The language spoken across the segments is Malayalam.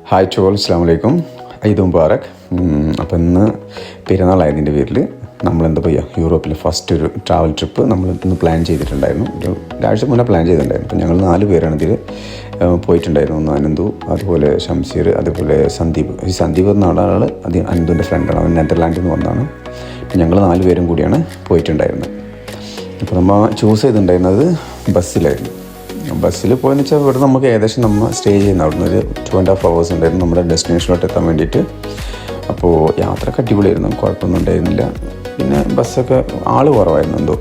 ഹായ് ടു ഓൾ, അസ്സലാമു അലൈക്കും. ഈദ് മുബാറക്. അപ്പോൾ ഇന്ന് പെരുന്നാളായതിൻ്റെ പേരിൽ നമ്മളെന്താ പറയുക, യൂറോപ്പിലെ ഫസ്റ്റ് ഒരു ട്രാവൽ ട്രിപ്പ് നമ്മൾ ഇന്ന് പ്ലാൻ ചെയ്തിട്ടുണ്ടായിരുന്നു. ഒരാഴ്ച മുന്നേ പ്ലാൻ ചെയ്തിട്ടുണ്ടായിരുന്നു. അപ്പോൾ ഞങ്ങൾ 4 പേരാണ് ഇതിൽ പോയിട്ടുണ്ടായിരുന്നു. ഒന്ന് അനന്തു, അതുപോലെ ഷംസീർ, അതുപോലെ സന്ദീപ്. ഈ സന്ദീപ് എന്ന ആളാൾ അത് അനന്തുവിൻ്റെ ഫ്രണ്ടാണ്. അവൻ നെതർലാൻഡിൽ നിന്ന് വന്നതാണ്. അപ്പോൾ ഞങ്ങൾ 4 പേരും കൂടിയാണ് പോയിട്ടുണ്ടായിരുന്നത്. അപ്പോൾ നമ്മൾ ചൂസ് ചെയ്തിട്ടുണ്ടായിരുന്നത് ബസ്സിലായിരുന്നു. ബസ്സിൽ പോയെന്ന് വെച്ചാൽ ഇവിടെ നമുക്ക് ഏകദേശം നമ്മൾ സ്റ്റേ ചെയ്യുന്ന അവിടെ നിന്ന് ഒരു 2.5 hours ഉണ്ടായിരുന്നു നമ്മുടെ ഡെസ്റ്റിനേഷനിലോട്ട് എത്താൻ വേണ്ടിയിട്ട്. അപ്പോൾ യാത്രയൊക്കെ അടിപൊളിയായിരുന്നു, കുഴപ്പമൊന്നും ഉണ്ടായിരുന്നില്ല. പിന്നെ ബസ്സൊക്കെ ആൾ കുറവായിരുന്നു, എന്തോ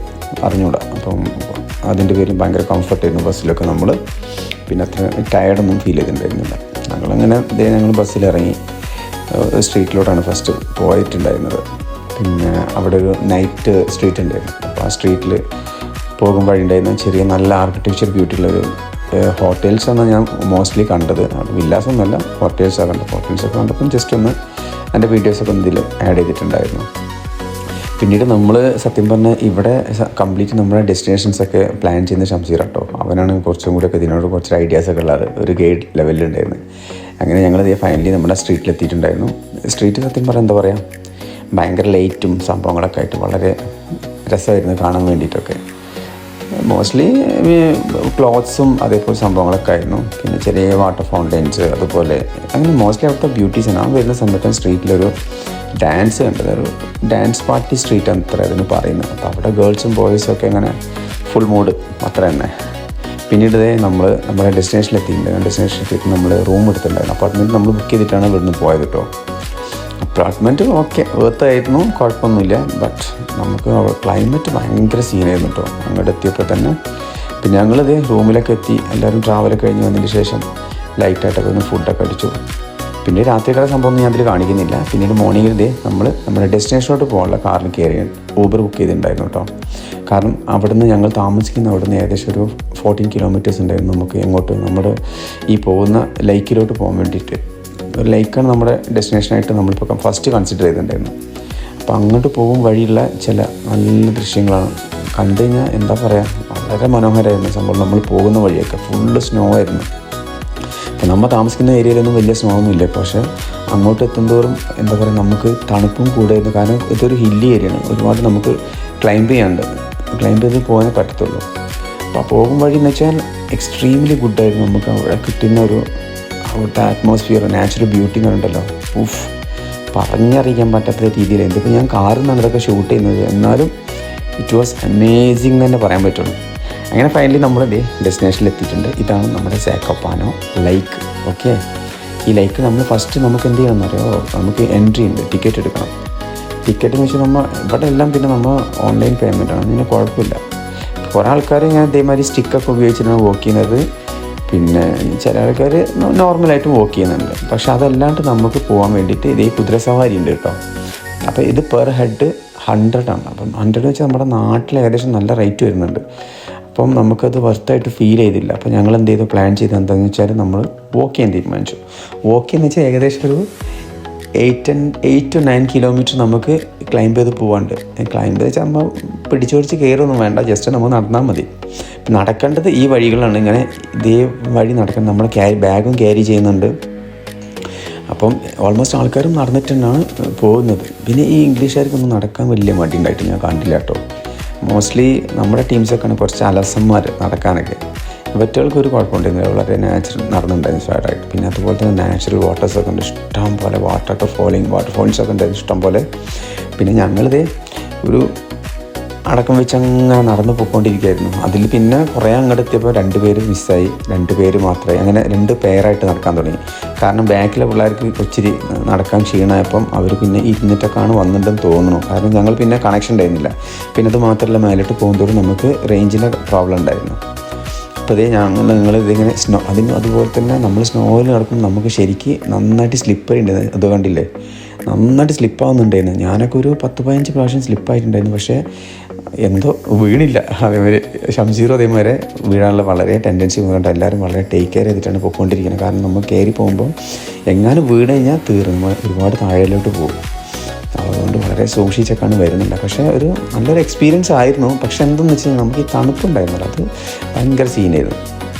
അറിഞ്ഞൂടാ. അപ്പം അതിൻ്റെ പേരിൽ ഭയങ്കര കംഫർട്ടായിരുന്നു ബസ്സിലൊക്കെ നമ്മൾ. പിന്നെ അത്ര ടയർഡൊന്നും ഫീൽ ചെയ്തിട്ടുണ്ടായിരുന്നില്ല. ഞങ്ങൾ ബസ്സിലിറങ്ങി സ്ട്രീറ്റിലോട്ടാണ് ഫസ്റ്റ് പോയിട്ടുണ്ടായിരുന്നത്. പിന്നെ അവിടെ ഒരു നൈറ്റ് സ്ട്രീറ്റ് ഉണ്ടായിരുന്നു. അപ്പോൾ ആ സ്ട്രീറ്റിൽ പോകും വഴി ഉണ്ടായിരുന്ന ചെറിയ നല്ല ആർക്കിടെക്ചർ ബ്യൂട്ടിയുള്ളൊരു ഹോട്ടൽസാണ് ഞാൻ മോസ്റ്റ്ലി കണ്ടത്. വില്ലാസൊന്നുമല്ല, ഹോട്ടൽസാണ് കണ്ടത്. ഹോട്ടൽസൊക്കെ കണ്ടപ്പം ജസ്റ്റ് ഒന്ന് എൻ്റെ വീഡിയോസൊക്കെ ഒന്ന് ഇതിൽ ആഡ് ചെയ്തിട്ടുണ്ടായിരുന്നു. പിന്നീട് നമ്മൾ സത്യം പറഞ്ഞാൽ ഇവിടെ കംപ്ലീറ്റ് നമ്മുടെ ഡെസ്റ്റിനേഷൻസൊക്കെ പ്ലാൻ ചെയ്യുന്ന ഷംസീർ കേട്ടോ. അവനാണ് കുറച്ചും കൂടെയൊക്കെ ഇതിനോട് കുറച്ച് ഐഡിയാസൊക്കെ ഉള്ളത്, ഒരു ഗൈഡ് ലെവലിലുണ്ടായിരുന്നു. അങ്ങനെ ഞങ്ങളിത് ഫൈനലി നമ്മുടെ സ്ട്രീറ്റിലെത്തിയിട്ടുണ്ടായിരുന്നു. സ്ട്രീറ്റ് സത്യം പറഞ്ഞാൽ എന്താ പറയുക, ഭയങ്കര ലൈറ്റും സംഭവങ്ങളൊക്കെ ആയിട്ട് വളരെ രസമായിരുന്നു കാണാൻ വേണ്ടിയിട്ടൊക്കെ. മോസ്റ്റ്ലി ക്ലോത്ത്സും അതേപോലെ സംഭവങ്ങളൊക്കെ ആയിരുന്നു. പിന്നെ ചെറിയ വാട്ടർ ഫൗണ്ടൈൻസ്, അതുപോലെ അങ്ങനെ മോസ്റ്റ്ലി അവിടുത്തെ ബ്യൂട്ടീസാണ്. ആ വരുന്ന സമയത്ത് സ്ട്രീറ്റിലൊരു ഡാൻസ് കണ്ടത്, ഒരു ഡാൻസ് പാർട്ടി സ്ട്രീറ്റ് അത്ര അതിന് പറയുന്നത്. അപ്പോൾ അവിടെ ഗേൾസും ബോയ്സും ഒക്കെ അങ്ങനെ ഫുൾ മൂഡ് അത്ര തന്നെ. പിന്നീട് നമ്മുടെ ഡെസ്റ്റിനേഷനിലെത്തി നമ്മൾ റൂം എടുത്തിട്ടുണ്ടായിരുന്നു. അപ്പാർട്ട്മെൻറ്റ് നമ്മൾ ബുക്ക് ചെയ്തിട്ടാണ് ഇവിടുന്ന് പോയത് കേട്ടോ. അപ്പാർട്ട്മെൻറ്റ് ഓക്കെ വേർത്തായിരുന്നു, കുഴപ്പമൊന്നുമില്ല. ബട്ട് നമുക്ക് ക്ലൈമറ്റ് ഭയങ്കര സീനായിരുന്നു കേട്ടോ അങ്ങോട്ട് എത്തിയപ്പോൾ തന്നെ. പിന്നെ ഞങ്ങളിത് റൂമിലൊക്കെ എത്തി, എല്ലാവരും ട്രാവലൊക്കെ കഴിഞ്ഞ് വന്നതിന് ശേഷം ലൈറ്റായിട്ടൊക്കെ ഒന്ന് ഫുഡൊക്കെ അടിച്ചു. പിന്നെ രാത്രിയുടെ സംഭവം ഞാൻ അതിൽ കാണിക്കുന്നില്ല. പിന്നീട് മോർണിംഗിൽ നമ്മുടെ ഡെസ്റ്റിനേഷനിലോട്ട് പോകാനുള്ള കാറിൽ കയറി ഊബർ ബുക്ക് ചെയ്തിട്ടുണ്ടായിരുന്നു കേട്ടോ. കാരണം അവിടുന്ന് ഞങ്ങൾ താമസിക്കുന്ന അവിടുന്ന് ഏകദേശം ഒരു 14 kilometers ഉണ്ടായിരുന്നു നമുക്ക് എങ്ങോട്ട്, നമ്മുടെ ഈ പോകുന്ന ലേക്കിലോട്ട് പോകാൻ വേണ്ടിയിട്ട്. ഒരു ലേക്കാണ് നമ്മുടെ ഡെസ്റ്റിനേഷനായിട്ട് നമ്മളിപ്പോൾ ഫസ്റ്റ് കൺസിഡർ ചെയ്തിട്ടുണ്ടായിരുന്നു. അപ്പോൾ അങ്ങോട്ട് പോകും വഴിയുള്ള ചില നല്ല ദൃശ്യങ്ങളാണ് കണ്ടു കഴിഞ്ഞാൽ എന്താ പറയുക, വളരെ മനോഹരമായിരുന്നു സംഭവം. നമ്മൾ പോകുന്ന വഴിയൊക്കെ ഫുള്ള് സ്നോ ആയിരുന്നു. അപ്പോൾ നമ്മൾ താമസിക്കുന്ന ഏരിയയിലൊന്നും വലിയ സ്നോ ഒന്നും ഇല്ല, പക്ഷേ അങ്ങോട്ട് എത്തുന്തോറും എന്താ പറയുക, നമുക്ക് തണുപ്പും കൂടെയായിരുന്നു. കാരണം ഇതൊരു ഹില്ലി ഏരിയയാണ്, ഒരുപാട് നമുക്ക് ക്ലൈംബ് ചെയ്ത് പോകാനേ പറ്റത്തുള്ളൂ. അപ്പോൾ പോകും വഴി എന്ന് വെച്ചാൽ എക്സ്ട്രീംലി ഗുഡായിരുന്നു. നമുക്ക് അവിടെ കിട്ടുന്ന അവിടുത്തെ അറ്റ്മോസ്ഫിയർ, നാച്ചുറൽ ബ്യൂട്ടി എന്ന് പറഞ്ഞിട്ടുണ്ടല്ലോ, പറഞ്ഞറിയിക്കാൻ പറ്റാത്ത രീതിയിലായിരുന്നു. ഇപ്പോൾ ഞാൻ കാറിൽ നിന്നാണ് ഇതൊക്കെ ഷൂട്ട് ചെയ്യുന്നത്, എന്നാലും ഇറ്റ് വാസ് അമേസിങ് തന്നെ പറയാൻ പറ്റുള്ളൂ. അങ്ങനെ ഫൈനലി നമ്മൾ ഡെസ്റ്റിനേഷനിൽ എത്തിയിട്ടുണ്ട്. ഇതാണ് നമ്മുടെ സാക്കോപ്പാനോ ലേക്ക്. ഓക്കെ, ഈ ലേക്ക് നമ്മൾ ഫസ്റ്റ് നമുക്ക് എന്ത് ചെയ്യണമെന്ന് അറിയാമോ, നമുക്ക് എൻട്രി ഉണ്ട്, ടിക്കറ്റ് എടുക്കണം. ടിക്കറ്റ് എന്ന് വെച്ചാൽ ഇവിടെ എല്ലാം പിന്നെ നമ്മൾ ഓൺലൈൻ പേയ്മെൻറ്റാണ്, അങ്ങനെ കുഴപ്പമില്ല. കുറേ ആൾക്കാർ ഇങ്ങനെ ഇതേമാതിരി സ്റ്റിക്കൊക്കെ ഉപയോഗിച്ചിട്ടാണ് വോക്ക് ചെയ്യുന്നത്. പിന്നെ ചില ആൾക്കാർ നോർമലായിട്ട് വോക്ക് ചെയ്യുന്നുണ്ട്. പക്ഷെ അതല്ലാണ്ട് നമുക്ക് പോകാൻ വേണ്ടിയിട്ട് ഇതേ കുതിരസവാരി ഉണ്ട് കേട്ടോ. അപ്പോൾ ഇത് പെർ ഹെഡ് 100 ആണ്. അപ്പം 100 വെച്ചാൽ നമ്മുടെ നാട്ടിൽ ഏകദേശം നല്ല റേറ്റ് വരുന്നുണ്ട്. അപ്പം നമുക്കത് വർത്തായിട്ട് ഫീൽ ചെയ്തില്ല. അപ്പോൾ ഞങ്ങൾ എന്ത് ചെയ്തു, പ്ലാൻ ചെയ്ത് എന്താണെന്ന് വെച്ചാൽ നമ്മൾ വോക്ക് ചെയ്യാൻ തീരുമാനിച്ചു. വോക്ക് എന്ന് വെച്ചാൽ ഏകദേശം ഒരു 8 to 9 kilometers നമുക്ക് ക്ലൈംബ് ചെയ്ത് പോകാണ്ട്. ക്ലൈംബ് വെച്ചാൽ നമ്മൾ പിടിച്ചോടിച്ച് കയറൊന്നും വേണ്ട, ജസ്റ്റ് നമ്മൾ നടന്നാൽ മതി. നടക്കേണ്ടത് ഈ വഴികളാണ്. ഇങ്ങനെ ഇതേ വഴി നടക്കണം. നമ്മൾ ബാഗും ക്യാരി ചെയ്യുന്നുണ്ട്. അപ്പം ഓൾമോസ്റ്റ് ആൾക്കാരും നടന്നിട്ടാണ് പോകുന്നത്. പിന്നെ ഈ ഇംഗ്ലീഷുകാർക്കൊന്നും നടക്കാൻ വലിയ മടി ഉണ്ടായിട്ട് ഞാൻ കണ്ടില്ല കേട്ടോ. മോസ്റ്റ്ലി നമ്മുടെ ടീംസൊക്കെയാണ് കുറച്ച് അലസന്മാർ നടക്കാനൊക്കെ. ഇവറ്റകൾക്ക് ഒരു കുഴപ്പമുണ്ടായിരുന്നില്ല, വളരെ നാച്ചുറൽ നടന്നുണ്ടായിരുന്നു സ്റ്റാർട്ടായിട്ട്. പിന്നെ അതുപോലെ തന്നെ നാച്ചുറൽ വാട്ടേഴ്സൊക്കെ ഉണ്ട് ഇഷ്ടം പോലെ, വാട്ടർഫോൾസൊക്കെ ഉണ്ടായിരുന്നു ഇഷ്ടം പോലെ. പിന്നെ ഞങ്ങളിത് ഒരു അടക്കം വെച്ച് അങ്ങനെ നടന്നു പോയിക്കൊണ്ടിരിക്കുകയായിരുന്നു. അതിൽ പിന്നെ കുറേ അങ്ങോട്ട് എത്തിയപ്പോൾ 2 പേര് മിസ്സായി, 2 പേര് മാത്രമായി. അങ്ങനെ 2 പെയറായിട്ട് നടക്കാൻ തുടങ്ങി. കാരണം ബാക്കിലെ പിള്ളേർക്ക് ഒത്തിരി നടക്കാൻ ക്ഷീണമായപ്പം അവർ പിന്നെ ഇരുന്നിട്ടൊക്കെയാണ് വന്നിട്ടുണ്ടെന്ന് തോന്നുന്നു. കാരണം ഞങ്ങൾ പിന്നെ കണക്ഷൻ ഉണ്ടായിരുന്നില്ല. പിന്നെ അത് മാത്രമല്ല, മേലോട്ട് പോകുന്നതോടും നമുക്ക് റേഞ്ചിൻ്റെ പ്രോബ്ലം ഉണ്ടായിരുന്നു. അപ്പോൾ നിങ്ങളിതിങ്ങനെ അതുപോലെ തന്നെ നമ്മൾ സ്നോയിൽ നടക്കുമ്പോൾ നമുക്ക് ശരിക്കും നന്നായിട്ട് സ്ലിപ്പറി ഉണ്ടായിരുന്നു. അത് കണ്ടില്ലേ, നന്നായിട്ട് സ്ലിപ്പാവുന്നുണ്ടായിരുന്നു. ഞാനൊക്കെ ഒരു 10-15 പ്രാവശ്യം സ്ലിപ്പായിട്ടുണ്ടായിരുന്നു. പക്ഷേ എന്തോ വീണില്ല. അതേമാതിരി ഷംസീറും അതേമാതിരി വീഴാനുള്ള വളരെ ടെൻഡൻസി കൊണ്ട് എല്ലാവരും വളരെ ടേക്ക് കെയർ ചെയ്തിട്ടാണ് പോയിക്കൊണ്ടിരിക്കുന്നത്. കാരണം നമ്മൾ കയറി പോകുമ്പോൾ എങ്ങാനും വീണ് കഴിഞ്ഞാൽ തീർന്നു, ഒരുപാട് താഴേലോട്ട് പോകും. അതുകൊണ്ട് വളരെ സൂക്ഷിച്ചൊക്കെയാണ് വരുന്നുണ്ട്. പക്ഷേ ഒരു നല്ലൊരു എക്സ്പീരിയൻസ് ആയിരുന്നു. പക്ഷെ എന്തെന്ന് വെച്ച് കഴിഞ്ഞാൽ നമുക്ക് ഈ തണുപ്പുണ്ടായിരുന്നല്ലോ, അത് ഭയങ്കര സീനായിരുന്നു.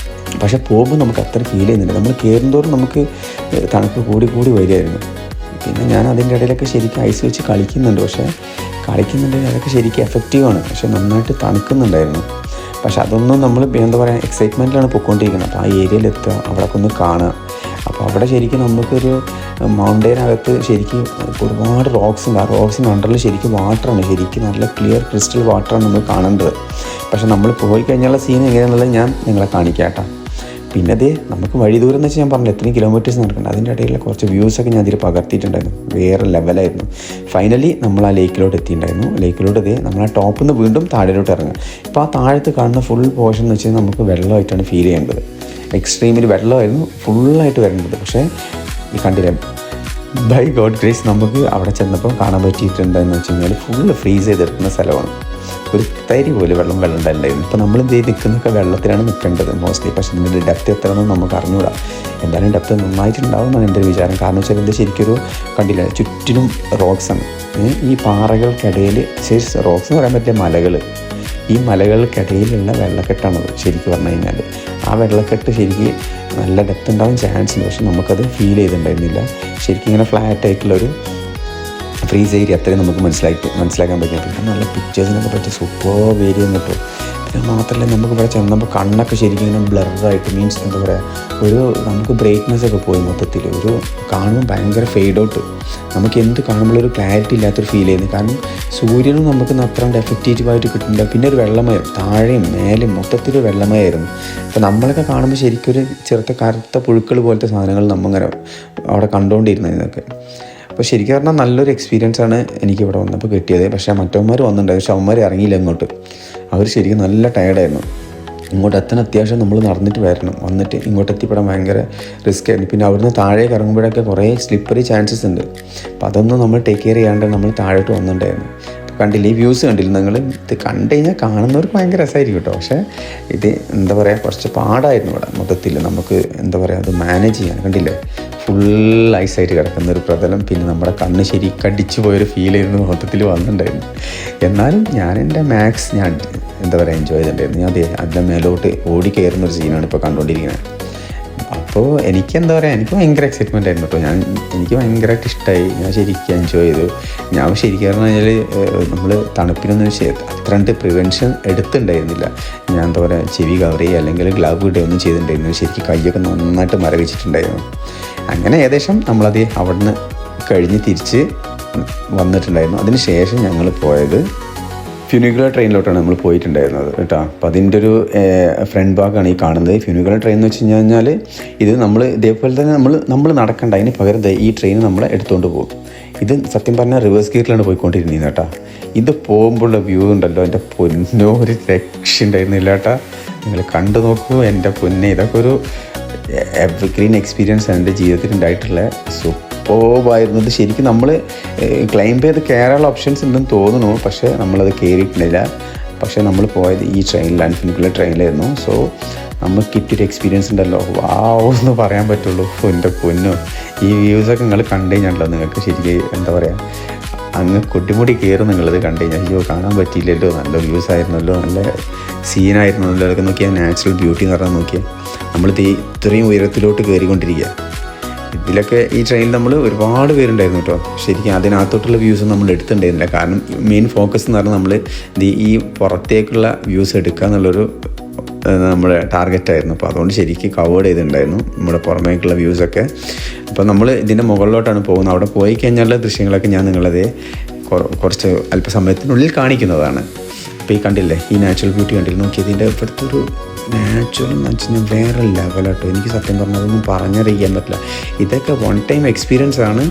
പക്ഷേ പോകുമ്പോൾ നമുക്ക് അത്ര ഫീൽ ചെയ്യുന്നില്ല. നമ്മൾ കയറുന്തോറും നമുക്ക് തണുപ്പ് കൂടി കൂടി വരികയായിരുന്നു. പിന്നെ ഞാൻ അതിൻ്റെ ഇടയിലൊക്കെ ശരിക്കും ഐസ് വെച്ച് കളിക്കുന്നുണ്ട്. പക്ഷേ കളിക്കുന്നുണ്ടെങ്കിൽ അതൊക്കെ ശരിക്കും എഫക്റ്റീവാണ്. പക്ഷേ നന്നായിട്ട് തണുക്കുന്നുണ്ടായിരുന്നു. പക്ഷെ അതൊന്നും നമ്മൾ എന്താ പറയുക എക്സൈറ്റ്മെൻറ്റിലാണ് പൊയ്ക്കൊണ്ടിരിക്കുന്നത്. അപ്പോൾ ആ ഏരിയയിലെത്തുക, അവിടെ ഒന്ന് കാണുക. അപ്പോൾ അവിടെ ശരിക്കും നമുക്കൊരു മൗണ്ടൈനകത്ത് ശരിക്കും ഒരുപാട് റോക്സ് ഉണ്ട്. ആ റോക്സിന് അണ്ടറിൽ ശരിക്കും വാട്ടറാണ്, ശരിക്കും നല്ല ക്ലിയർ ക്രിസ്റ്റൽ വാട്ടറാണ് നമ്മൾ കാണേണ്ടത്. പക്ഷെ നമ്മൾ പോയി കഴിഞ്ഞുള്ള സീൻ എങ്ങനെയാണെന്നുള്ളത് ഞാൻ നിങ്ങളെ കാണിക്കാം കേട്ടോ. പിന്നെ അതേ നമുക്ക് വഴി ദൂരം എന്ന് വെച്ചാൽ ഞാൻ പറഞ്ഞു എത്രയും കിലോമീറ്റേഴ്സ് നടക്കുന്നുണ്ട്. അതിൻ്റെ ഇടയിലുള്ള കുറച്ച് വ്യൂസൊക്കെ ഞാൻ ഇതിൽ പകർത്തിയിട്ടുണ്ടായിരുന്നു. വേറെ ലെവലായിരുന്നു. ഫൈനലി നമ്മൾ ആ ലേക്കിലോട്ട് എത്തിയിട്ടുണ്ടായിരുന്നു. ലേക്കിലോട്ട് ഇതേ നമ്മൾ ആ ടോപ്പിൽ നിന്ന് വീണ്ടും താഴെയോട്ട് ഇറങ്ങുക. ഇപ്പോൾ ആ താഴത്ത് കാണുന്ന ഫുൾ പോർഷൻ എന്ന് വെച്ചാൽ നമുക്ക് വെള്ളമായിട്ടാണ് ഫീൽ ചെയ്യേണ്ടത്. എക്സ്ട്രീമിൽ വെള്ളമായിരുന്നു ഫുള്ളായിട്ട് വരേണ്ടത്. പക്ഷേ ഈ കണ്ടില്ല, ബൈ ഗോഡ് ഗ്രേസ് നമുക്ക് അവിടെ ചെന്നപ്പോൾ കാണാൻ പറ്റിയിട്ടുണ്ടെന്ന് വെച്ച് കഴിഞ്ഞാൽ ഫുള്ള് ഫ്രീസ് ചെയ്തെടുക്കുന്ന സ്ഥലമാണ്. ഒരു തരി പോലെ വെള്ളം ഉണ്ടായിരുന്നു. ഇപ്പോൾ നമ്മൾ എന്ത് ചെയ്ത് നിൽക്കുന്നതൊക്കെ വെള്ളത്തിലാണ് നിൽക്കേണ്ടത് മോസ്റ്റ്ലി. പക്ഷേ ഇതിൻ്റെ ഡെപ്ത് എത്രയാണെന്ന് നമുക്ക് അറിഞ്ഞൂടാ. എന്തായാലും ഡെപ്ത് നന്നായിട്ടുണ്ടാവും എന്നാണ് എൻ്റെ ഒരു വിചാരം. കാരണം വെച്ചാൽ ഇത് ശരിക്കൊരു കണ്ടില്ല, ചുറ്റിനും റോക്സാണ്. ഈ പാറകൾക്കിടയിൽ റോക്സ് എന്ന് പറയാൻ പറ്റിയ മലകൾ, ഈ മലകൾക്കിടയിലുള്ള വെള്ളക്കെട്ടാണത് ശരിക്കും പറഞ്ഞു കഴിഞ്ഞാൽ. ആ വെള്ളക്കെട്ട് ശരിക്കും നല്ല ഡെപ്ത് ഉണ്ടാവാൻ ചാൻസ് ഉണ്ട്. പക്ഷെ നമുക്കത് ഫീൽ ചെയ്തിട്ടുണ്ടായിരുന്നില്ല. ശരിക്കും ഇങ്ങനെ ഫ്ലാറ്റായിട്ടുള്ളൊരു ഫ്രീസ് ഏരിയ അത്രയും നമുക്ക് മനസ്സിലാക്കാൻ പറ്റും. പിന്നെ നല്ല പിക്ചേഴ്സിനൊക്കെ പറ്റിയ സൂപ്പർ ഏരിയ എന്നിട്ടോ. പിന്നെ മാത്രമല്ല നമുക്ക് ഇവിടെ ചെന്നപ്പോൾ കണ്ണൊക്കെ ശരിക്കും ഇങ്ങനെ ബ്ലറായിട്ട്, മീൻസ് എന്താ പറയുക, ഒരു നമുക്ക് ബ്രൈറ്റ്നെസ്സൊക്കെ പോയി മൊത്തത്തിൽ. ഒരു കാണുമ്പോൾ ഭയങ്കര ഫെയ്ഡ് ഔട്ട്, നമുക്ക് എന്ത് കാണുമ്പോഴൊരു ക്ലാരിറ്റി ഇല്ലാത്തൊരു ഫീൽ ചെയ്യുന്നത്. കാരണം സൂര്യനും നമുക്ക് അത്ര എഫക്റ്റീവായിട്ട് കിട്ടുന്നില്ല. പിന്നെ ഒരു വെള്ളമയം താഴെയും മേലും മൊത്തത്തിൽ വെള്ളമയമായിരുന്നു. അപ്പോൾ നമ്മളൊക്കെ കാണുമ്പോൾ ശരിക്കും ഒരു ചെറുത്ത കറുത്ത പുഴുക്കൾ പോലത്തെ സാധനങ്ങൾ നമ്മങ്ങനെ അവിടെ കണ്ടുകൊണ്ടിരുന്നതൊക്കെ. അപ്പോൾ ശരിക്കും പറഞ്ഞാൽ നല്ലൊരു എക്സ്പീരിയൻസ് ആണ് എനിക്കിവിടെ വന്നപ്പോൾ കിട്ടിയത്. പക്ഷേ മറ്റവന്മാർ വന്നിട്ടുണ്ടായിരുന്നു. പക്ഷെ അവന്മാർ ഇറങ്ങിയില്ല ഇങ്ങോട്ട്. അവർ ശരിക്കും നല്ല ടയർഡായിരുന്നു. ഇങ്ങോട്ട് എത്താൻ അത്യാവശ്യം നമ്മൾ നടന്നിട്ട് വന്നിട്ട് ഇങ്ങോട്ട് എത്തിപ്പെടാൻ ഭയങ്കര റിസ്ക് ആയിരുന്നു. പിന്നെ അവിടുന്ന് താഴേക്ക് ഇറങ്ങുമ്പോഴൊക്കെ കുറേ സ്ലിപ്പറി ചാൻസസ് ഉണ്ട്. അപ്പോൾ അതൊന്നും നമ്മൾ ടേക്ക് കെയർ ചെയ്യാണ്ട് നമ്മൾ താഴോട്ട് വന്നിട്ടുണ്ടായിരുന്നു. കണ്ടില്ല, ഈ വ്യൂസ് കണ്ടില്ല നിങ്ങൾ. ഇത് കണ്ടു കഴിഞ്ഞാൽ കാണുന്നവർക്ക് ഭയങ്കര രസമായിരിക്കും കേട്ടോ. പക്ഷേ ഇത് എന്താ പറയുക കുറച്ച് പാടായിരുന്നു ഇവിടെ മൊത്തത്തിൽ. നമുക്ക് എന്താ പറയുക അത് മാനേജ് ചെയ്യാൻ. കണ്ടില്ലേ, ഫുൾ ഐസായിട്ട് കിടക്കുന്ന ഒരു പ്രതലം. പിന്നെ നമ്മുടെ കണ്ണ് ശരി കടിച്ചു പോയൊരു ഫീൽ ആയിരുന്നു മൊത്തത്തിൽ വന്നിട്ടുണ്ടായിരുന്നു. എന്നാലും ഞാൻ എൻ്റെ മാക്സ് ഞാൻ എന്താ പറയുക എൻജോയ് ചെയ്തിട്ടുണ്ടായിരുന്നു. ഞാൻ അതിൻ്റെ മേലോട്ട് ഓടി കയറുന്നൊരു സീനാണ് ഇപ്പോൾ കണ്ടുകൊണ്ടിരിക്കുന്നത്. അപ്പോൾ എനിക്കെന്താ പറയുക, എനിക്ക് ഭയങ്കര എക്സൈറ്റ്മെൻ്റ് ആയിരുന്നു കേട്ടോ. എനിക്ക് ഭയങ്കരമായിട്ട് ഇഷ്ടമായി. ഞാൻ ശരിക്കും എൻജോയ് ചെയ്തു. ഞാൻ ശരിക്കും പറഞ്ഞു കഴിഞ്ഞാൽ നമ്മൾ തണുപ്പിനൊന്നും അത്ര പ്രിവെൻഷൻ എടുത്തിട്ടുണ്ടായിരുന്നില്ല. ഞാൻ എന്താ പറയുക ചെവി കവർ ചെയ്യുക അല്ലെങ്കിൽ ഗ്ലൗ ഇടുകയൊന്നും ചെയ്തിട്ടുണ്ടായിരുന്നു. ശരിക്കും കൈയൊക്കെ നന്നായിട്ട് മരവിച്ചിട്ടുണ്ടായിരുന്നു. അങ്ങനെ ഏകദേശം നമ്മളത് അവിടുന്ന് കഴിഞ്ഞ് തിരിച്ച് വന്നിട്ടുണ്ടായിരുന്നു. അതിന് ശേഷം ഞങ്ങൾ പോയത് ഫ്യൂനിക്കുലർ ട്രെയിനിലോട്ടാണ് നമ്മൾ പോയിട്ടുണ്ടായിരുന്നത് കേട്ടോ. അപ്പോൾ അതിൻ്റെ ഒരു ഫ്രണ്ട് ഭാഗമാണ് ഈ കാണുന്നത്. ഫ്യൂനിക്കുലർ ട്രെയിൻ എന്ന് വെച്ച് കഴിഞ്ഞാൽ ഇത് നമ്മൾ ഇതേപോലെ തന്നെ നമ്മൾ നടക്കണ്ട, അതിന് പകരം ഈ ട്രെയിൻ നമ്മളെ എടുത്തുകൊണ്ട് പോകും. ഇത് സത്യം പറഞ്ഞാൽ റിവേഴ്സ് ഗിയറിലാണ് പോയിക്കൊണ്ടിരുന്നത് കേട്ടോ. ഇത് പോകുമ്പോഴുള്ള വ്യൂ ഉണ്ടല്ലോ, എൻ്റെ പൊന്നോ ഒരു രക്ഷ ഉണ്ടായിരുന്നില്ല കേട്ടോ. നിങ്ങൾ കണ്ടു നോക്കൂ എൻ്റെ പൊന്നെ. ഇതൊക്കെ ഒരു എവർഗ്രീൻ എക്സ്പീരിയൻസ് ആണ് എൻ്റെ ജീവിതത്തിൽ ഉണ്ടായിട്ടുള്ള. സൂപ്പർബായിരുന്നത്. ശരിക്കും നമ്മൾ ക്ലൈംബ് ചെയ്ത് കയറാനുള്ള ഓപ്ഷൻസ് ഉണ്ടെന്ന് തോന്നുന്നു. പക്ഷേ നമ്മളത് കയറിയിട്ടില്ല. പക്ഷേ നമ്മൾ പോയത് ഈ ട്രെയിനിലാണ്, ഫ്യൂനിക്കുലർ ട്രെയിനിലായിരുന്നു. സോ നമുക്ക് കിട്ടിയൊരു എക്സ്പീരിയൻസ് ഉണ്ടല്ലോ, വാവ് എന്ന് പറയാൻ പറ്റുള്ളൂ. എൻ്റെ പൊന്നോ, ഈ വ്യൂസൊക്കെ നിങ്ങൾ കണ്ടു കഴിഞ്ഞാണല്ലോ നിങ്ങൾക്ക് ശരിക്കും എന്താ പറയുക അങ്ങ് കൊട്ടിമുടി കയറും. നിങ്ങളിത് കണ്ടു കഴിഞ്ഞാൽ അയ്യോ കാണാൻ പറ്റിയില്ലല്ലോ, നല്ല വ്യൂസ് ആയിരുന്നല്ലോ, നല്ല സീനായിരുന്നല്ലോ. അതൊക്കെ നോക്കിയാൽ നാച്ചുറൽ ബ്യൂട്ടി എന്ന് പറഞ്ഞാൽ നോക്കിയാൽ നമ്മളിത് ഇത്രയും ഉയരത്തിലോട്ട് കയറിക്കൊണ്ടിരിക്കുക. ഇതിലൊക്കെ ഈ ട്രെയിനിൽ നമ്മൾ ഒരുപാട് പേരുണ്ടായിരുന്നു കേട്ടോ. ശരിക്കും അതിനകത്തോട്ടുള്ള വ്യൂസ് നമ്മൾ എടുത്തിട്ടുണ്ടായിരുന്നില്ല. കാരണം മെയിൻ ഫോക്കസ് എന്ന് പറഞ്ഞാൽ നമ്മൾ ഈ പുറത്തേക്കുള്ള വ്യൂസ് എടുക്കുക എന്നുള്ളൊരു നമ്മുടെ ടാർഗറ്റായിരുന്നു. അപ്പോൾ അതുകൊണ്ട് ശരിക്കും കവേർഡ് ചെയ്തിട്ടുണ്ടായിരുന്നു നമ്മുടെ പുറമേക്കുള്ള വ്യൂസൊക്കെ. അപ്പോൾ നമ്മൾ ഇതിൻ്റെ മുകളിലോട്ടാണ് പോകുന്നത്. അവിടെ പോയി കഴിഞ്ഞാലുള്ള ദൃശ്യങ്ങളൊക്കെ ഞാൻ നിങ്ങളത് കുറച്ച് അല്പസമയത്തിനുള്ളിൽ കാണിക്കുന്നതാണ്. അപ്പോൾ ഈ കണ്ടില്ലേ, ഈ നാച്ചുറൽ ബ്യൂട്ടി കണ്ടില്ല, നോക്കി ഇതിൻ്റെ ഇവിടുത്തെ ഒരു നാച്ചുറൽ എന്ന് വെച്ച് കഴിഞ്ഞാൽ വേറെ ലെവലാട്ടോ. എനിക്ക് സത്യം പറഞ്ഞാൽ അതൊന്നും പറഞ്ഞറിയിക്കാൻ പറ്റില്ല. ഇതൊക്കെ വൺ ടൈം എക്സ്പീരിയൻസ് ആണ്.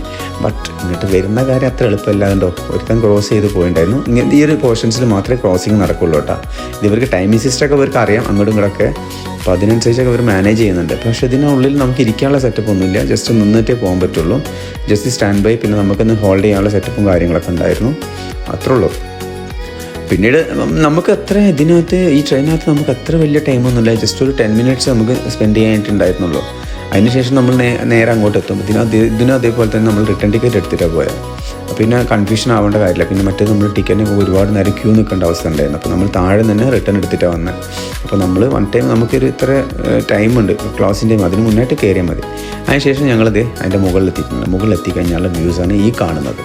ബട്ട് എന്നിട്ട് വരുന്ന കാര്യം അത്ര എളുപ്പമില്ലാതുണ്ടോ. ഒരുത്തം ക്രോസ് ചെയ്ത് പോയിട്ടുണ്ടായിരുന്നു. ഇങ്ങനെ ഈ ഒരു പോർഷൻസിൽ മാത്രമേ ക്രോസിങ് നടക്കുള്ളൂ കേട്ടോ. ഇത് ഇവർക്ക് ടൈമിംഗ് സിസ്റ്റമൊക്കെ ഇവർക്ക് അറിയാം അങ്ങോട്ടും ഇങ്ങോട്ടൊക്കെ. അപ്പോൾ അതിനനുസരിച്ചൊക്കെ അവർ മാനേജ് ചെയ്യുന്നുണ്ട്. പക്ഷേ ഇതിനുള്ളിൽ നമുക്ക് ഇരിക്കാനുള്ള സെറ്റപ്പ് ഒന്നുമില്ല. ജസ്റ്റ് നിന്നിട്ടേ പോകാൻ പറ്റുള്ളൂ. ജസ്റ്റ് സ്റ്റാൻഡ് ബൈ, പിന്നെ നമുക്കൊന്ന് ഹോൾഡ് ചെയ്യാനുള്ള സെറ്റപ്പും കാര്യങ്ങളൊക്കെ ഉണ്ടായിരുന്നു. അത്രേ ഉള്ളൂ. പിന്നീട് നമുക്ക് അത്ര ഇതിനകത്ത് ഈ ട്രെയിനകത്ത് നമുക്ക് അത്ര വലിയ ടൈമൊന്നുമില്ല. ജസ്റ്റ് ഒരു 10 minutes നമുക്ക് സ്പെൻഡ് ചെയ്യാനായിട്ടുണ്ടായിരുന്നുള്ളൂ. അതിനുശേഷം നമ്മൾ നേരെ അങ്ങോട്ട് എത്തും. ഇതിനും അതേപോലെ തന്നെ നമ്മൾ റിട്ടേൺ ടിക്കറ്റ് എടുത്തിട്ടാണ് പോയത്. പിന്നെ കൺഫ്യൂഷൻ ആവേണ്ട കാര്യമില്ല. പിന്നെ മറ്റേ നമ്മൾ ടിക്കറ്റിന് ഒരുപാട് നേരം ക്യൂ നിൽക്കേണ്ട അവസ്ഥ ഉണ്ടായിരുന്നു. അപ്പോൾ നമ്മൾ താഴെ തന്നെ റിട്ടേൺ എടുത്തിട്ടാണ് വന്നത്. അപ്പോൾ നമ്മൾ വൺ ടൈം നമുക്കൊരു ഇത്ര ടൈമുണ്ട് ക്ലോസിങ് ടൈം, അതിന് മുന്നായിട്ട് കയറിയാൽ മതി. അതിനുശേഷം ഞങ്ങളത് അതിൻ്റെ മുകളിലെത്തിയിട്ടുണ്ട്. മുകളിലെത്തിക്കഴിഞ്ഞാലുള്ള വ്യൂസാണ് ഈ കാണുന്നത്.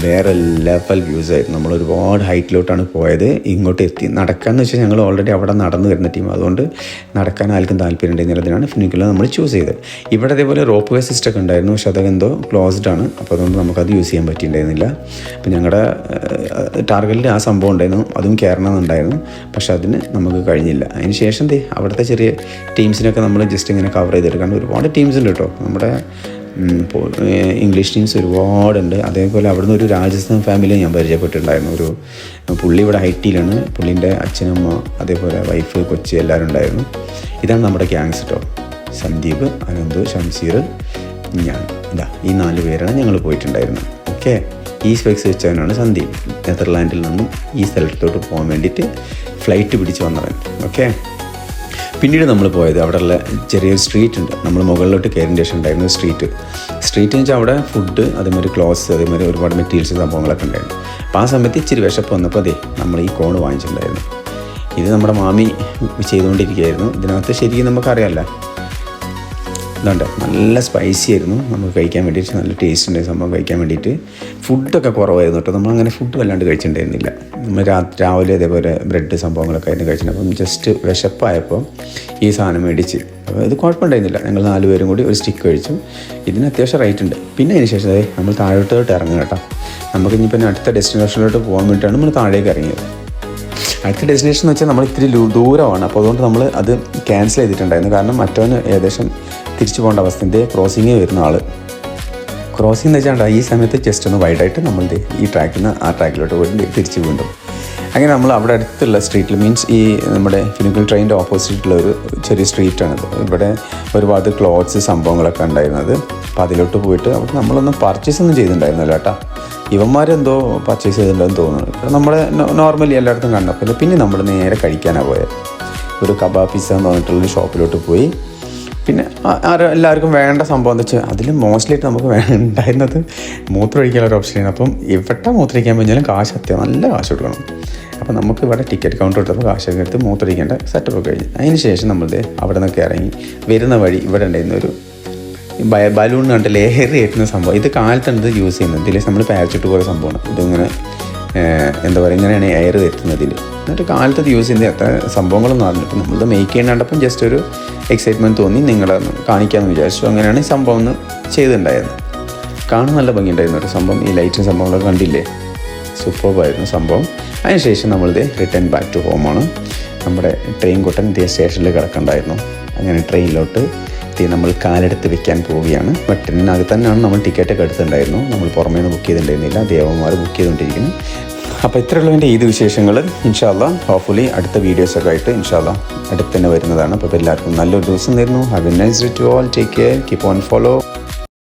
വേറെ ലെവൽ വ്യൂസ് ആയിരുന്നു. നമ്മൾ ഒരുപാട് ഹൈറ്റിലോട്ടാണ് പോയത്. ഇങ്ങോട്ട് എത്തി നടക്കാമെന്ന് വെച്ചാൽ ഞങ്ങൾ ഓൾറെഡി അവിടെ നടന്നു വരുന്ന ടീം, അതുകൊണ്ട് നടക്കാൻ ആർക്കും താല്പര്യം ഉണ്ടെന്നുള്ളതിനാണ് ഫുനിക്കുല നമ്മൾ ചൂസ് ചെയ്തത്. ഇവിടെ അതേപോലെ റോപ്പ് വേ സിസ്റ്റം ഒക്കെ ഉണ്ടായിരുന്നു, പക്ഷെ അതൊക്കെ എന്തോ ക്ലോസ്ഡ് ആണ്. അപ്പോൾ അതുകൊണ്ട് നമുക്കത് യൂസ് ചെയ്യാൻ പറ്റിയിട്ടുണ്ടായിരുന്നില്ല. അപ്പോൾ ഞങ്ങളുടെ ടാർഗറ്റിൽ ആ സംഭവം ഉണ്ടായിരുന്നു, അതും കയറണമെന്നുണ്ടായിരുന്നു, പക്ഷെ അതിന് നമുക്ക് കഴിഞ്ഞില്ല. അതിന് ശേഷം അവിടുത്തെ ചെറിയ ടീംസിനൊക്കെ നമ്മൾ ജസ്റ്റ് ഇങ്ങനെ കവർ ചെയ്തെടുക്കാണ്ട് ഒരുപാട് ടീംസ് ഉണ്ട് കേട്ടോ. നമ്മുടെ ഇംഗ്ലീഷ് ടീംസ് ഒരുപാടുണ്ട്. അതേപോലെ അവിടുന്ന് ഒരു രാജസ്ഥാൻ ഫാമിലി ഞാൻ പരിചയപ്പെട്ടിട്ടുണ്ടായിരുന്നു. ഒരു പുള്ളി ഇവിടെ ഹൈറ്റിയിലാണ്, പുള്ളീൻ്റെ അച്ഛനമ്മ അതേപോലെ വൈഫ് കൊച്ച് എല്ലാവരും ഉണ്ടായിരുന്നു. ഇതാണ് നമ്മുടെ ഗ്യാങ്സ് കേട്ടോ. സന്ദീപ്, അനന്തു, ഷംസീർ, ഞാൻ, ഈ 4 പേരാണ് ഞങ്ങൾ പോയിട്ടുണ്ടായിരുന്നത്. ഓക്കെ, ഈ സ്പെക്സ് വെച്ചവനാണ് സന്ദീപ്. നെതർലാൻഡിൽ നിന്നും ഈ സ്ഥലത്തോട്ട് പോകാൻ വേണ്ടിയിട്ട് ഫ്ലൈറ്റ് പിടിച്ച് വന്നവൻ. ഓക്കെ, പിന്നീട് നമ്മൾ പോയത് അവിടെയുള്ള ചെറിയൊരു സ്ട്രീറ്റ് ഉണ്ട്. നമ്മൾ മുകളിലോട്ട് കയറിൻ്റെ ശേഷം ഉണ്ടായിരുന്ന സ്ട്രീറ്റ് എന്ന് വെച്ചാൽ അവിടെ ഫുഡ്, അതേമാതിരി ക്ലോത്ത്സ്, അതേമാതിരി ഒരുപാട് മെറ്റീരിയൽസ് സംഭവങ്ങളൊക്കെ ഉണ്ടായിരുന്നു. അപ്പോൾ ആ സമയത്ത് ഇച്ചിരി വിശപ്പ് വന്നപ്പോൾ നമ്മൾ ഈ കോൺ വാങ്ങിച്ചിട്ടുണ്ടായിരുന്നു. ഇത് നമ്മുടെ മാമി ചെയ്തുകൊണ്ടിരിക്കുകയായിരുന്നു. ഇതിനകത്ത് ശരിക്കും നമുക്കറിയാമല്ലോ, ഇതുണ്ട്, നല്ല സ്പൈസി ആയിരുന്നു. നമുക്ക് കഴിക്കാൻ വേണ്ടിയിട്ട് നല്ല ടേസ്റ്റ് ഉണ്ടായ സംഭവം കഴിക്കാൻ വേണ്ടിയിട്ട്. ഫുഡൊക്കെ കുറവായിരുന്നു കേട്ടോ. നമ്മളങ്ങനെ ഫുഡ് വല്ലാണ്ട് കഴിച്ചിട്ടുണ്ടായിരുന്നില്ല. നമ്മൾ രാവിലെ അതേപോലെ ബ്രെഡ് സംഭവങ്ങളൊക്കെ ആയിരുന്നു കഴിച്ചിട്ടുണ്ട്. അപ്പം ജസ്റ്റ് വിശപ്പായപ്പോൾ ഈ സാധനം മേടിച്ച്, അപ്പോൾ ഇത് കുഴപ്പമുണ്ടായിരുന്നില്ല. ഞങ്ങൾ 4 പേരും കൂടി ഒരു സ്റ്റിക്ക് കഴിച്ചു. ഇതിന് അത്യാവശ്യം റേറ്റ് ഉണ്ട്. പിന്നെ അതിന് ശേഷം നമ്മൾ താഴോട്ട് ഇറങ്ങുക കേട്ടോ. നമുക്ക് ഇനിയിപ്പോൾ അടുത്ത ഡെസ്റ്റിനേഷനിലോട്ട് പോകാൻ വേണ്ടിയിട്ടാണ് നമ്മൾ താഴേക്ക് ഇറങ്ങിയത്. അടുത്ത ഡെസ്റ്റിനേഷൻ എന്ന് വെച്ചാൽ നമ്മൾ ഇത്തിരി ദൂരമാണ്. അപ്പോൾ അതുകൊണ്ട് നമ്മൾ അത് ക്യാൻസൽ ചെയ്തിട്ടുണ്ടായിരുന്നു. കാരണം മറ്റവന് ഏകദേശം തിരിച്ചു പോകേണ്ട അവസ്ഥ. ക്രോസിങ് വരുന്ന ആൾ ക്രോസിംഗ് എന്ന് വെച്ചാൽ ഈ സമയത്ത് ജസ്റ്റ് ഒന്ന് വൈഡായിട്ട് നമ്മൾ ഈ ട്രാക്കിൽ നിന്ന് ആ ട്രാക്കിലോട്ട് പോയിട്ട് തിരിച്ച് വീണ്ടും അങ്ങനെ നമ്മൾ അവിടെ അടുത്തുള്ള സ്ട്രീറ്റിൽ, മീൻസ് ഈ നമ്മുടെ ഫിനിക്കൽ ട്രെയിനിൻ്റെ ഓപ്പോസിറ്റുള്ള ഒരു ചെറിയ സ്ട്രീറ്റാണിത്. ഇവിടെ ഒരുപാട് ക്ലോത്ത്സ് സംഭവങ്ങളൊക്കെ ഉണ്ടായിരുന്നത്. അപ്പോൾ അതിലോട്ട് പോയിട്ട് അവിടെ നമ്മളൊന്നും പർച്ചേസ് ഒന്നും ചെയ്തിട്ടുണ്ടായിരുന്നില്ല കേട്ടോ. ഇവന്മാരെന്തോ പർച്ചേസ് ചെയ്തിട്ടുണ്ടെന്ന് തോന്നുന്നു. നമ്മുടെ നോർമലി എല്ലായിടത്തും കണ്ടപ്പോൾ പിന്നെ നമ്മൾ നേരെ കഴിക്കാനാണ് പോയത്. ഒരു കബാബ് പിസ്സ എന്ന് പറഞ്ഞിട്ടുള്ളൊരു ഷോപ്പിലോട്ട് പോയി. പിന്നെ എല്ലാവർക്കും വേണ്ട സംഭവം എന്ന് വെച്ചാൽ അതിൽ മോസ്റ്റ്ലി ആയിട്ട് നമുക്ക് ഉണ്ടായിരുന്നത് മൂത്രമൊഴിക്കാനൊരു ഓപ്ഷനാണ്. അപ്പം ഇവിടെ മൂത്രമൊഴിക്കാൻ കഴിഞ്ഞാലും കാശ് നല്ല കാശ് കൊടുക്കണം. അപ്പോൾ നമുക്ക് ഇവിടെ ടിക്കറ്റ് കൗണ്ടർ എടുത്തപ്പോൾ കാശൊക്കെ എടുത്ത് മൂത്രമൊഴിക്കേണ്ട സെറ്റപ്പ് കഴിഞ്ഞു. അതിന് ശേഷം നമ്മൾ അവിടെ നിന്നൊക്കെ ഇറങ്ങി വരുന്ന വഴി ഇവിടെ ഉണ്ടായിരുന്ന ഒരു ബലൂൺ കണ്ട് ലേഹറി ഏറ്റുന്ന സംഭവം. ഇത് കാലത്താണ് ഇത് യൂസ് ചെയ്യുന്നത്. ഇതിൽ നമ്മൾ പാരച്യൂട്ട് പോലെ സംഭവമാണ്. ഇതിങ്ങനെ എന്താ പറയുക, ഇങ്ങനെയാണ് എയർ എത്തുന്നതിൽ. എന്നിട്ട് കാലത്ത് യൂസ് ചെയ്യുന്നത് എത്ര സംഭവങ്ങളൊന്നും അറിഞ്ഞിട്ട് നമ്മളിത് മേക്ക് ചെയ്യേണ്ടപ്പം ജസ്റ്റ് ഒരു എക്സൈറ്റ്മെൻറ്റ് തോന്നി നിങ്ങളെ കാണിക്കാമെന്ന് വിചാരിച്ചു. അങ്ങനെയാണ് ഈ സംഭവം ഒന്ന് ചെയ്തിട്ടുണ്ടായിരുന്നത്. കാണാൻ നല്ല ഭംഗിയുണ്ടായിരുന്നു ഒരു സംഭവം. ഈ ലൈറ്റും സംഭവങ്ങളൊക്കെ കണ്ടില്ലേ, സൂപ്പർബായിരുന്നു സംഭവം. അതിനുശേഷം നമ്മളിത് റിട്ടേൺ ബാക്ക് ടു ഹോമാണ്. നമ്മുടെ ട്രെയിൻ കൊട്ടൻ സ്റ്റേഷനിൽ കിടക്കണ്ടായിരുന്നു. അങ്ങനെ ട്രെയിനിലോട്ട് നമ്മൾ കാലെടുത്ത് വെക്കാൻ പോവുകയാണ്. ബട്ട് ട്രെയിനകത്ത് തന്നെയാണ് നമ്മൾ ടിക്കറ്റൊക്കെ എടുത്തിട്ടുണ്ടായിരുന്നു. നമ്മൾ പുറമേ നിന്ന് ബുക്ക് ചെയ്തിട്ടുണ്ടായിരുന്നില്ല, ദേവന്മാർ ബുക്ക് ചെയ്തുകൊണ്ടിരിക്കുന്നു. അപ്പോൾ ഇത്രയുള്ള എൻ്റെ ഈദ് വിശേഷങ്ങൾ. ഇൻഷാ അല്ലാഹ് ഹോപ്പ്ഫുള്ളി അടുത്ത വീഡിയോസൊക്കെ ആയിട്ട് ഇൻഷാ അല്ലാഹ് അടുത്ത് തന്നെ വരുന്നതാണ്. അപ്പോൾ എല്ലാവർക്കും നല്ലൊരു ദിവസം തരുന്നു. Have a nice day to all. Take care, keep on follow.